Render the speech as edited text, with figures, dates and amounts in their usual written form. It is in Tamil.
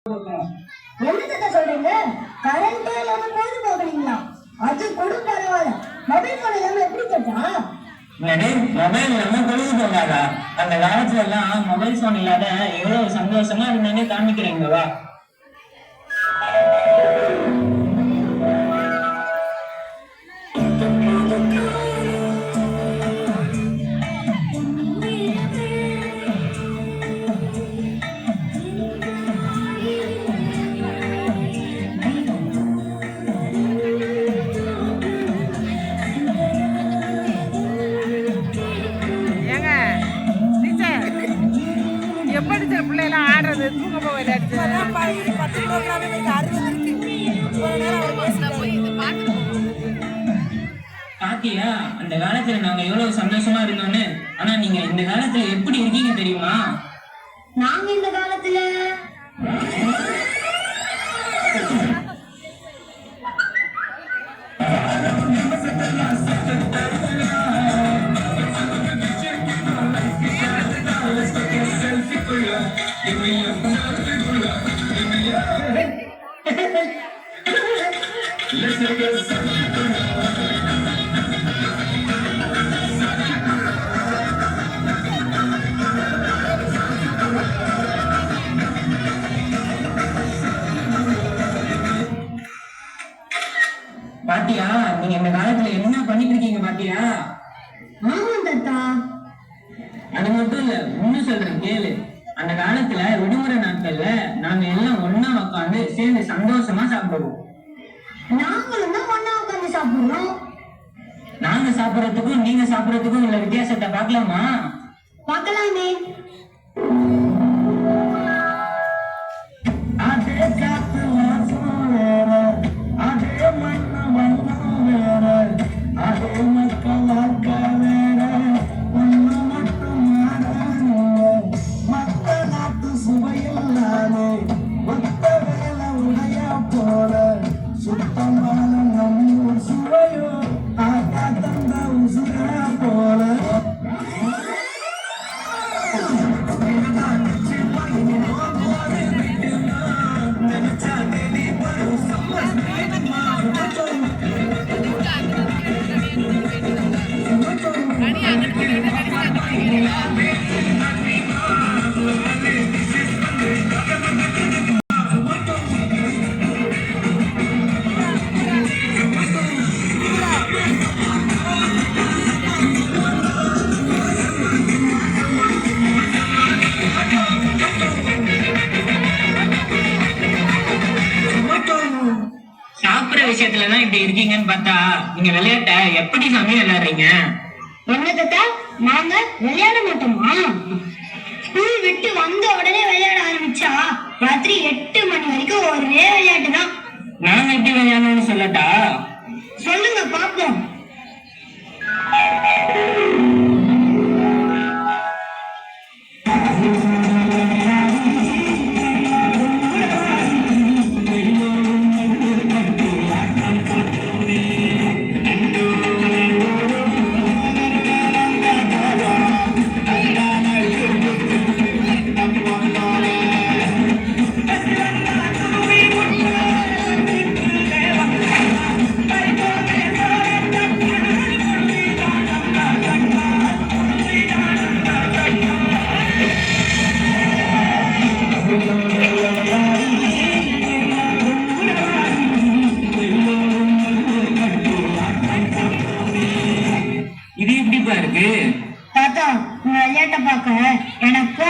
என்னத்த சொல்றீங்க? கரண்டே இல்லாம பொழுது போகிறீங்களா? அது கூட பரவாயில்ல. மொபைல் போன் இல்லாம எப்படி கேட்டா? மொபைல் இல்லாம பொழுது போகாதா? அந்த காலத்துல எல்லாம் மொபைல் போன் இல்லாத எவ்வளவு சந்தோஷமா இருந்தேன்னு காமிக்கிறீங்களா? எப்படி பிள்ளைலாம் ஆடுறது தூங்க போக விளையாடுச்சு பாத்தியா அந்த காலத்துல நாங்க எவ்வளவு சந்தோஷமா இருந்தோம்னு. ஆனா நீங்க இந்த காலத்துல எப்படி இருக்கீங்க தெரியுமா? நாங்க இந்த காலத்துல பாத்தியா நீங்க இந்த காலத்துல என்ன பண்ணிட்டு இருக்கீங்க பாத்தியா? ஆமா தாத்தா. அது மட்டும் இல்ல, இன்னும் சொல்றேன் கேளு. அந்த காலத்துல விடுமுறை நாட்கள்ல நாங்க எல்லாம் ஒன்னா உட்காந்து சேர்ந்து சந்தோஷமா சாப்பிடுவோம். நாங்களும் தான் ஒன்னா உட்காந்து சாப்பிடுறோம். நாங்க சாப்பிடறதுக்கும் நீங்க சாப்பிடறதுக்கும் உள்ள வித்தியாசத்தை பார்க்கலாமா? பார்க்கலாமே. விஷயத்துலதான் இப்படி இருக்கீங்கன்னு பார்த்தா நீங்க விளையாட்ட எப்படி சாமி விளையாடுறீங்க? என்ன தாத்தா, நாங்க விளையாட மாட்டோமா? ஸ்கூல் விட்டு வந்த உடனே விளையாட ஆரம்பிச்சா ராத்திரி 8 மணி வரைக்கும் ஒரே விளையாட்டு தான். நாங்க எப்படி விளையாடணும்னு சொல்லட்டா? சொல்லுங்க பாப்போம். இது எப்படிப்பா இருக்கு தாத்தா, விளையாட்ட பார்க்க எனக்கு